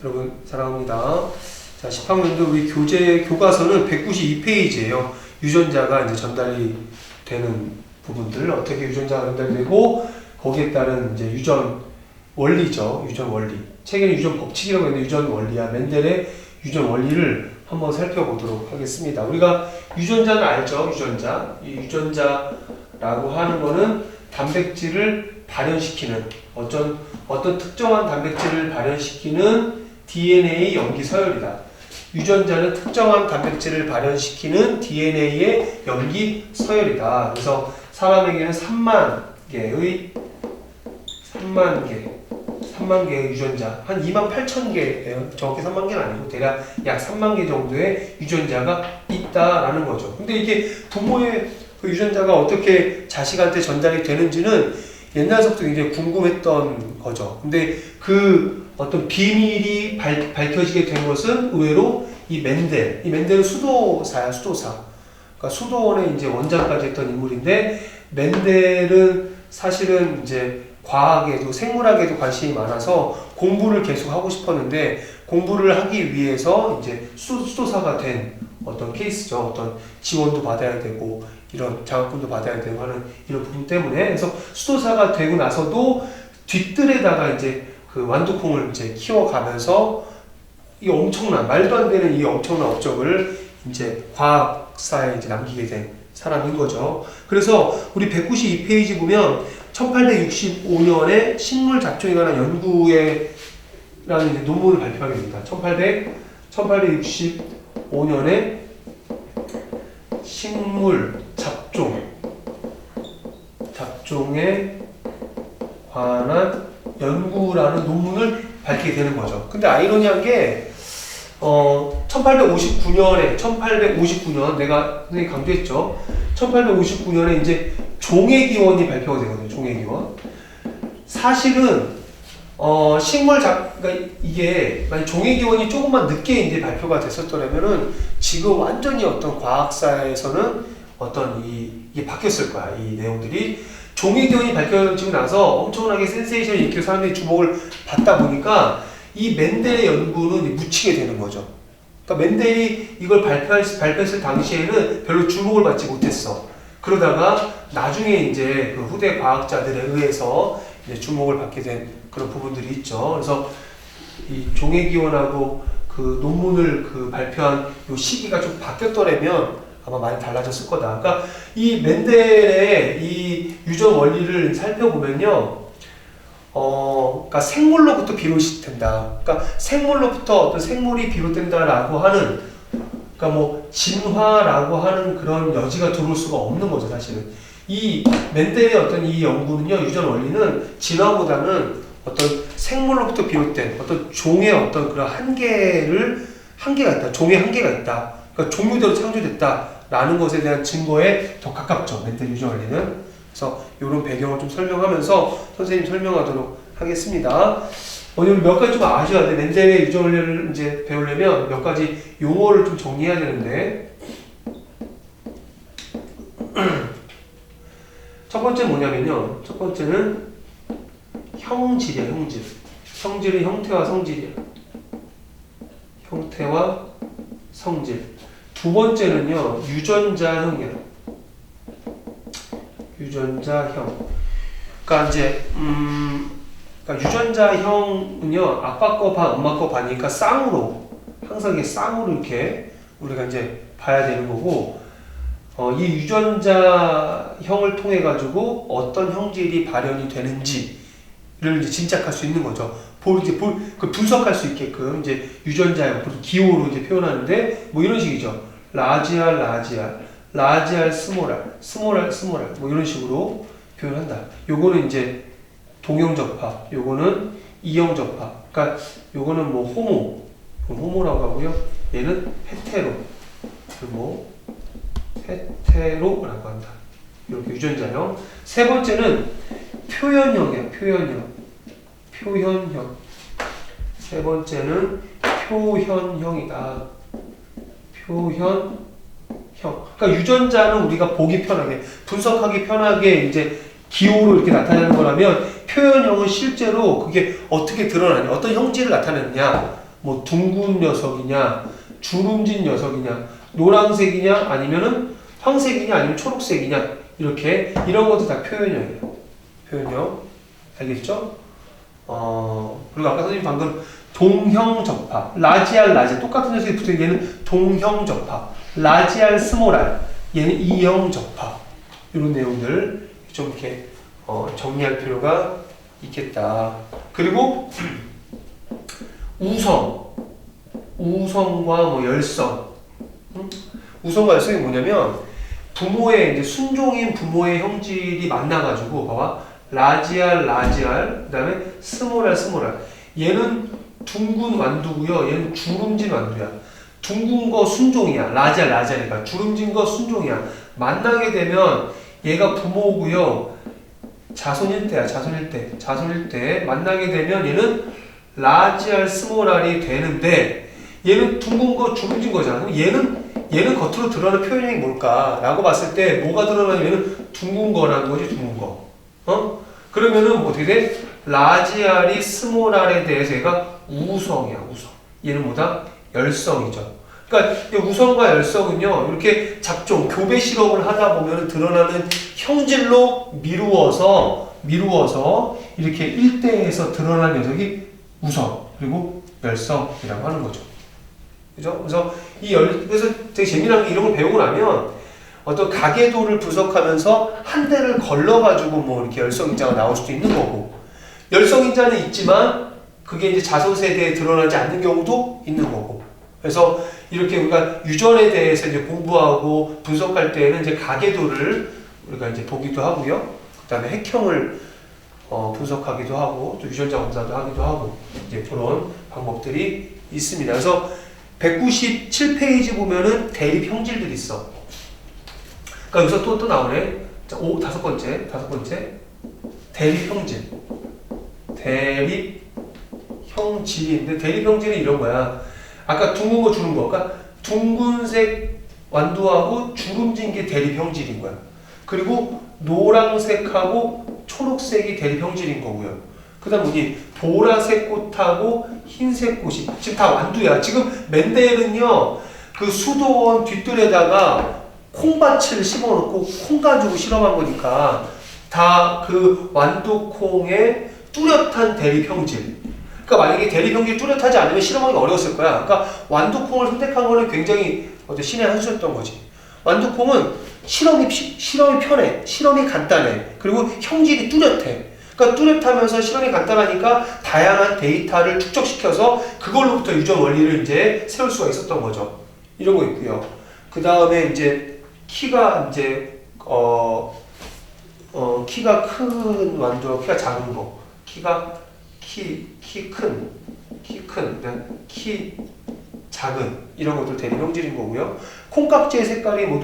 여러분 사랑합니다. 자, 10학년도 우리 교과서는 192페이지예요. 유전자가 이제 전달이 되는 부분들, 어떻게 유전자가 전달되고 거기에 따른 이제 유전 원리죠. 유전 원리. 책에는 유전 법칙이라고 했는데 유전 원리야. 멘델의 유전 원리를 한번 살펴보도록 하겠습니다. 우리가 유전자는 알죠. 유전자. 이 유전자라고 하는 거는 단백질을 발현시키는 어떤 특정한 단백질을 발현시키는 DNA 염기 서열이다. 유전자는 특정한 단백질을 발현시키는 DNA의 염기 서열이다. 그래서 사람에게는 3만 개의 유전자, 한 28,000개예요. 정확히 3만 개는 아니고 대략 약 3만 개 정도의 유전자가 있다라는 거죠. 근데 이게 부모의 그 유전자가 어떻게 자식한테 전달이 되는지는 옛날부터 굉장히 궁금했던 거죠. 근데 그 어떤 비밀이 밝혀지게 된 것은 의외로 이 멘델은 수도사야, 수도사. 그러니까 수도원의 이제 원장까지 했던 인물인데, 멘델은 사실은 이제 과학에도 생물학에도 관심이 많아서 공부를 계속 하고 싶었는데, 공부를 하기 위해서 이제 수도사가 된 어떤 케이스죠. 어떤 지원도 받아야 되고 이런 장학금도 받아야 되고 하는 이런 부분 때문에, 그래서 수도사가 되고 나서도 뒤뜰에다가 이제 그 완두콩을 이제 키워가면서 이 엄청난, 말도 안 되는 이 엄청난 업적을 이제 과학사에 이제 남기게 된 사람인 거죠. 그래서 우리 192페이지 보면 1865년에 식물 잡종에 관한 연구에 라는 이제 논문을 발표하게 됩니다. 1865년에 식물 잡종에 관한 연구라는 논문을 밝히게 되는 거죠. 근데 아이러니한 게 1859년 내가 선생님이 강조했죠. 1859년에 이제 종의기원이 발표가 되거든요. 종의기원. 사실은 그러니까 이게 만약 종의기원이 조금만 늦게 이제 발표가 됐었더라면은 지금 완전히 어떤 과학사에서는 이게 바뀌었을 거야. 이 내용들이. 종의기원이 밝혀지고 나서 엄청나게 센세이션을 일으키고 사람들이 주목을 받다 보니까 이 멘델의 연구는 묻히게 되는 거죠. 그러니까 멘델이 이걸 발표했을 당시에는 별로 주목을 받지 못했어. 그러다가 나중에 이제 그 후대 과학자들에 의해서 이제 주목을 받게 된 그런 부분들이 있죠. 그래서 이 종의기원하고 그 논문을 그 발표한 요 시기가 좀 바뀌었더라면 아마 많이 달라졌을 거다. 그러니까 이 멘델의 이 유전 원리를 살펴보면요, 그러니까 생물로부터 비롯이 된다. 그러니까 생물로부터 어떤 생물이 비롯된다라고 하는, 그러니까 뭐 진화라고 하는 그런 여지가 들어올 수가 없는 거죠, 사실은. 이 멘델의 어떤 이 연구는요, 유전 원리는 진화보다는 어떤 생물로부터 비롯된 어떤 종의 어떤 그런 한계가 있다. 종의 한계가 있다. 그러니까 종류대로 창조됐다라는 것에 대한 증거에 더 가깝죠, 멘델 유전 원리는. 그래서 이런 배경을 좀 설명하면서 선생님 설명하도록 하겠습니다. 오늘 몇 가지 좀 아셔야 돼. 멘델의 유전 원리를 이제 배우려면 몇 가지 용어를 좀 정리해야 되는데, 첫 번째는 뭐냐면요. 첫 번째는 형질이야, 형질. 형질은 형태와 성질이야. 형태와 성질. 두 번째는요, 유전자형이야. 유전자형. 그러니까 이제 그러니까 유전자형은요, 아빠 거 반, 엄마 거 반이니까 쌍으로, 항상 이게 쌍으로 이렇게 우리가 이제 봐야 되는 거고, 이 유전자형을 통해 가지고 어떤 형질이 발현이 되는지를 이제 짐작할 수 있는 거죠. 그 분석할 수 있게끔 이제 유전자형, 기호로 이제 표현하는데, 뭐 이런 식이죠. 라지알, 스몰알, 뭐 이런 식으로 표현한다. 요거는 이제 동형적합, 요거는 이형적합. 그러니까 요거는 뭐 호모라고 하고요. 얘는 헤테로라고 한다. 이렇게 유전자형. 세 번째는 표현형이야. 표현형. 세 번째는 표현형이다. 표현형. 그러니까 유전자는 우리가 보기 편하게, 분석하기 편하게 이제 기호로 이렇게 나타내는 거라면, 표현형은 실제로 그게 어떻게 드러나냐, 어떤 형질을 나타내느냐, 뭐 둥근 녀석이냐, 주름진 녀석이냐, 노란색이냐, 아니면은 황색이냐, 아니면 초록색이냐, 이렇게 이런 것도 다 표현형이에요. 표현형. 알겠죠? 그리고 아까 선생님 방금 동형접합, 라지알, 라지알 똑같은 녀석이 붙어있는 얘는 동형접합, 라지알, 스몰알 얘는 이형접합. 이런 내용들 좀 이렇게 정리할 필요가 있겠다. 그리고 우성과 뭐 열성. 우성과 열성이 뭐냐면 부모의 이제 순종인 부모의 형질이 만나가지고 봐봐 라지알, 그다음에 스몰알. 얘는 둥근 완두고요. 얘는 주름진 완두야. 둥근 거 순종이야. 라지알이니까 주름진 거 순종이야. 만나게 되면 얘가 부모고요. 자손일 때 만나게 되면 얘는 라지알, 스몰알이 되는데 얘는 둥근 거 주름진 거잖아. 얘는 겉으로 드러나는 표현이 뭘까? 라고 봤을 때 뭐가 드러나냐면 둥근 거라는 거지, 둥근 거. 그러면은 어떻게 돼? 라지알이 스몰알에 대해서 얘가 우성이야, 우성. 얘는 뭐다? 열성이죠. 그러니까 우성과 열성은요, 이렇게 잡종, 교배 실험을 하다 보면 드러나는 형질로 미루어서 이렇게 일대에서 드러난 녀석이 우성, 그리고 열성이라고 하는 거죠. 그죠? 그래서 되게 재미난 게 이런 걸 배우고 나면 어떤 가계도를 분석하면서 한 대를 걸러가지고 뭐 이렇게 열성인자가 나올 수도 있는 거고, 열성인자는 있지만 그게 이제 자손 세대에 드러나지 않는 경우도 있는 거고. 그래서 이렇게 우리가 유전에 대해서 이제 공부하고 분석할 때에는 이제 가계도를 우리가 이제 보기도 하고요. 그 다음에 핵형을 분석하기도 하고, 또 유전자 검사도 하기도 하고, 이제 그런 방법들이 있습니다. 그래서 197페이지 보면은 대립 형질들이 있어. 그러니까 여기서 또 나오네. 자, 다섯 번째. 대립 형질. 대립 형질인데, 대립 형질은 이런 거야. 아까 둥근 거 주는 거. 그러니까 둥근색 완두하고 주름진 게 대립 형질인 거야. 그리고 노란색하고 초록색이 대립 형질인 거고요. 그 다음 뭐니? 보라색 꽃하고 흰색 꽃이 지금 다 완두야. 지금 멘델은요, 그 수도원 뒷뜰에다가 콩밭을 심어놓고 콩 가지고 실험한 거니까 다 그 완두콩의 뚜렷한 대립 형질. 그러니까 만약에 대립 형질이 뚜렷하지 않으면 실험하기 어려웠을 거야. 그러니까 완두콩을 선택한 거는 굉장히 신의 한 수였던 거지. 완두콩은 실험이 편해, 실험이 간단해, 그리고 형질이 뚜렷해. 그러니까 뚜렷하면서 실험이 간단하니까 다양한 데이터를 축적시켜서 그걸로부터 유전 원리를 이제 세울 수가 있었던 거죠. 이런 거 있고요. 그 다음에 이제 키가 이제 키가 큰 완두와 키가 작은 거, 키 작은 이런 것들 대립 형질인 거고요. 콩깍지의 색깔이 뭐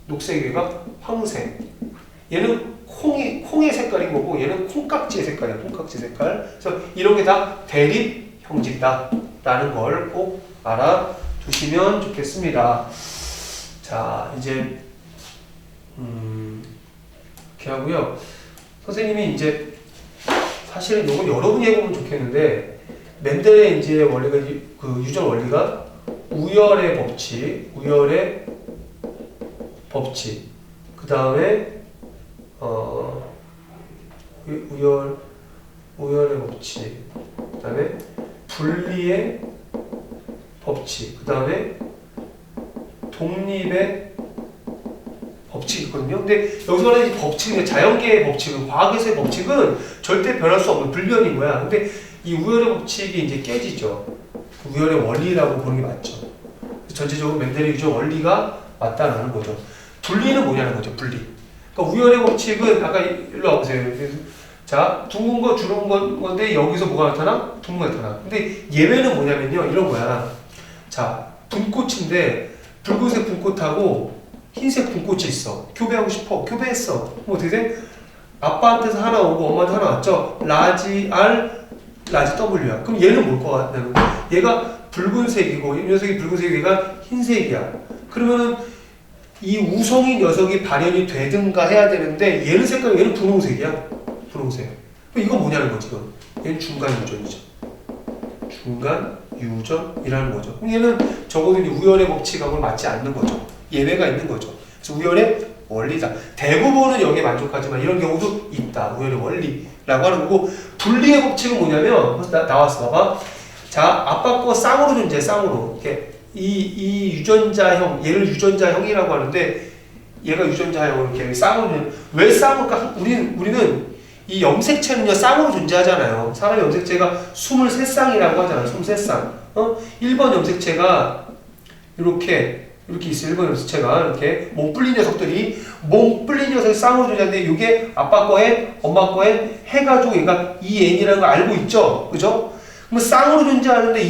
녹색이가 황색. 얘는 콩의 색깔인 거고, 얘는 콩깍지의 색깔이야. 콩깍지 색깔. 그래서 이런 게 다 대립 형질이다라는 걸 꼭 알아두시면 좋겠습니다. 자, 이제 이렇게 하고요. 선생님이 이제 사실은 이건 여러분이 해보면 좋겠는데, 멘델의 이제 원리가 그 유전 원리가 우열의 법칙, 그 다음에 우열의 법칙, 그 다음에 분리의 법칙, 그 다음에 독립의 법칙이 있거든요. 근데 여기서 말하는 법칙은 자연계의 법칙은, 과학에서의 법칙은 절대 변할 수 없는 불변인 거야. 근데 이 우열의 법칙이 이제 깨지죠. 우열의 원리라고 보는 게 맞죠. 전체적으로 멘델의 유전 원리가 맞다라는 거죠. 분리는 뭐냐는 거죠. 분리. 그러니까 우열의 법칙은 아까 일로 와보세요. 자, 둥근 거 주는 건데 여기서 뭐가 나타나? 둥근 거 나타나. 근데 예외는 뭐냐면요, 이런 거야. 자, 분꽃인데 붉은색 분꽃하고 흰색 분꽃이 있어. 교배하고 싶어. 교배했어. 뭐 어떻게 돼? 아빠한테서 하나 오고 엄마한테 하나 왔죠. 라지 R, 라지 W야. 그럼 얘는 뭘 것 같냐면, 얘가 붉은색이고 이 녀석이 붉은색이고 얘가 흰색이야. 그러면은 이 우성인 녀석이 발현이 되든가 해야 되는데, 얘는 색깔이, 얘는 분홍색이야. 분홍색. 이거 뭐냐는 거지, 이건. 얘는 중간 유전이죠. 중간 유전이라는 거죠. 그럼 얘는 적어도 이제 우열의 법칙하고 맞지 않는 거죠. 예외가 있는 거죠. 그래서 우열의 원리다. 대부분은 여기에 만족하지만 이런 경우도 있다. 우열의 원리라고 하는 거고, 분리의 법칙은 뭐냐면 벌써 나왔어. 봐봐. 자, 아빠 거 쌍으로 존재해. 쌍으로. 이렇게 이 유전자형, 얘를 유전자형이라고 하는데 얘가 유전자형으로 이렇게 쌍으로. 왜 쌍을까? 우리는 이 염색체는요 쌍으로 존재하잖아요. 사람의 염색체가 23쌍이라고 하잖아요. 23쌍. 1번 염색체가 이렇게 있어요. 1번 염색체가 이렇게 몸 불린 녀석들이 쌍으로 존재하는데 이게 아빠 거에 엄마 거에 해가지고 얘가 EN이라는 거 알고 있죠. 그죠? 그럼 쌍으로 존재하는데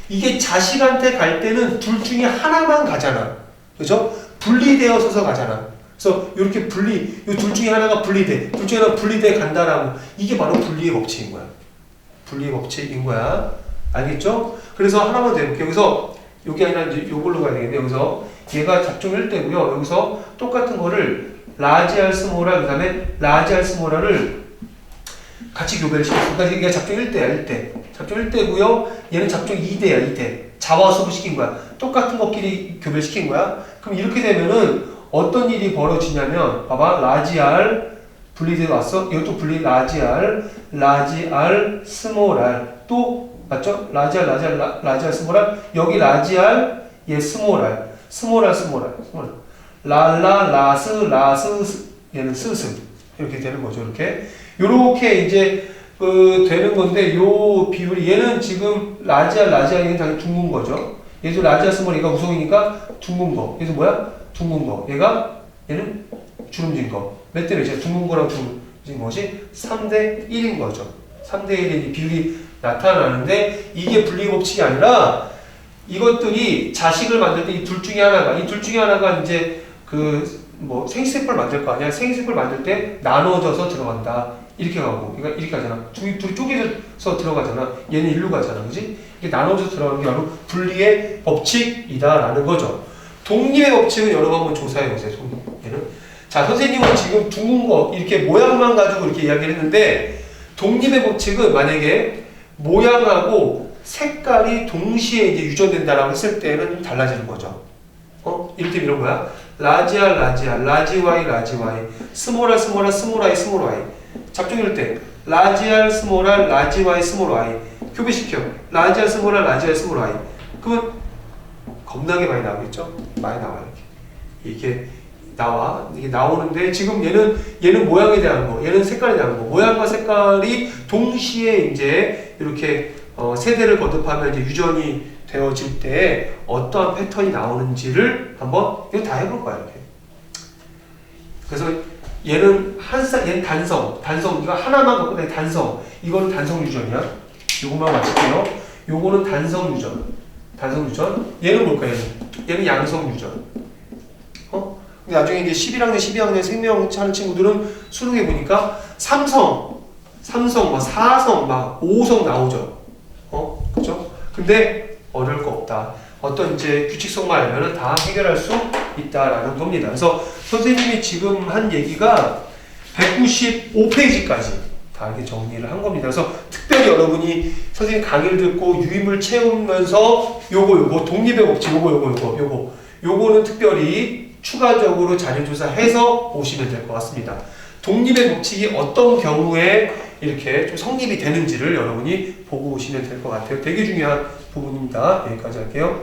이게 자식한테 갈 때는 둘 중에 하나만 가잖아. 그죠? 분리되어서 가잖아. 그래서 이렇게 이 둘 중에 하나가 분리돼. 둘 중에 하나가 분리돼 간다라고. 이게 바로 분리의 법칙인 거야. 분리의 법칙인 거야. 알겠죠? 그래서 하나만 더 해볼게요. 여기서, 여기 아니라 이제 요걸로 가야 되겠네. 여기서 얘가 잡종 1대고요. 여기서 똑같은 거를 라지 R 스몰 R, 그 다음에 라지 R 스몰 R을 같이 교배를 시켰어. 그러니까 이게 잡종 1대야, 1대. 잡종 1대고요. 얘는 잡종 2대야, 2대. 자와 수부 시킨 거야. 똑같은 것끼리 교배를 시킨 거야. 그럼 이렇게 되면은 어떤 일이 벌어지냐면, 봐봐. 라지 R 분리돼 왔어. 이것도 라지 R 스몰 R. 또, 맞죠? 라지 R 스몰 R. 여기 라지 R, 얘 스몰 R. 스몰 R. 라스, 얘는 스스. 이렇게 되는 거죠. 이렇게 이제, 되는 건데, 요 비율이, 얘는 지금 라지 R, 얘는 당연히 둥근 거죠. 얘도 라지 R 스몰, 얘가 우성이니까 둥근 거. 얘도 뭐야? 둥근 거. 얘는 주름진 거. 몇 대 몇이야? 둥근 거랑 주름진 것이 3대 1인 거죠. 3대 1의 비율이 나타나는데, 이게 분리 법칙이 아니라 이것들이 자식을 만들 때 이 둘 중에 하나가 이제 생식세포를 만들 거 아니야? 생식세포를 만들 때 나눠져서 들어간다. 이렇게 가고, 그러니까 이렇게 가잖아. 둘이 쪼개져서 들어가잖아. 얘는 일로 가잖아. 그지? 이게 나눠져서 들어가는 게 바로 분리의 법칙이다라는 거죠. 독립의 법칙은 여러 번 한번 조사해 보세요. 얘는. 자, 선생님은 지금 둥근 거, 이렇게 모양만 가지고 이렇게 이야기를 했는데, 독립의 법칙은 만약에 모양하고 색깔이 동시에 이제 유전된다라고 했을 때는 달라지는 거죠. 이를테면 이런 거야. 라지 R, 라지 Y, 스몰 R, 스몰 I. 잡종일 때, 라지 R, 스몰 R, 라지 Y, 스몰 I. 교배시켜. 라지 R, 스몰 I. 그러면 겁나게 많이 나오겠죠? 많이 나와요. 이게 나오는데, 지금 얘는 모양에 대한 거, 얘는 색깔에 대한 거, 모양과 색깔이 동시에 이제 이렇게 세대를 거듭하면 이제 유전이 되어질 때 어떠한 패턴이 나오는지를 한번 이거 다 해볼 거야, 이렇게. 그래서 얘는 얘는 단성, 이거 하나만 갖고 다니 단성. 이거는 단성 유전이야. 요것만 맞출게요. 요거는 단성 유전. 얘는 뭘까, 얘는 양성 유전. 나중에 이제 11학년, 12학년 생명 하는 친구들은 수능에 보니까 삼성, 4성, 5성 나오죠. 그죠? 근데 어려울 거 없다. 어떤 이제 규칙성만 알면은 다 해결할 수 있다라는 겁니다. 그래서 선생님이 지금 한 얘기가 195페이지까지 다 이렇게 정리를 한 겁니다. 그래서 특별히 여러분이 선생님 강의를 듣고 유임을 채우면서 요거 독립의 법칙 요거는 특별히 추가적으로 자료조사해서 오시면 될 것 같습니다. 독립의 법칙이 어떤 경우에 이렇게 좀 성립이 되는지를 여러분이 보고 오시면 될 것 같아요. 되게 중요한 부분입니다. 여기까지 할게요.